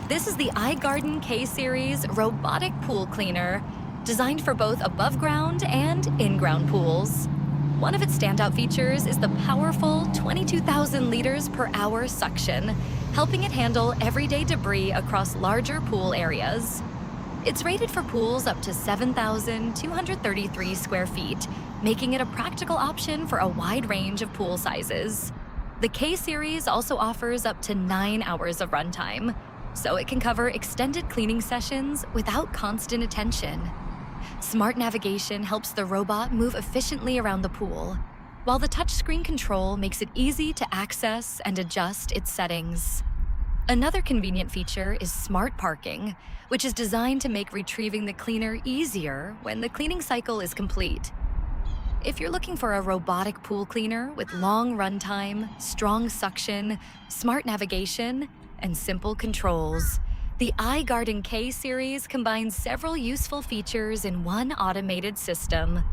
This is the iGarden K-Series Robotic Pool Cleaner, designed for both above-ground and in-ground pools. One of its standout features is the powerful 22,000 liters per hour suction, helping it handle everyday debris across larger pool areas. It's rated for pools up to 7,233 square feet, making it a practical option for a wide range of pool sizes. The K-Series also offers up to 9 hours of runtime, so it can cover extended cleaning sessions without constant attention. Smart navigation helps the robot move efficiently around the pool, while the touchscreen control makes it easy to access and adjust its settings. Another convenient feature is smart parking, which is designed to make retrieving the cleaner easier when the cleaning cycle is complete. If you're looking for a robotic pool cleaner with long runtime, strong suction, smart navigation, and simple controls, the iGarden K-Series combines several useful features in one automated system.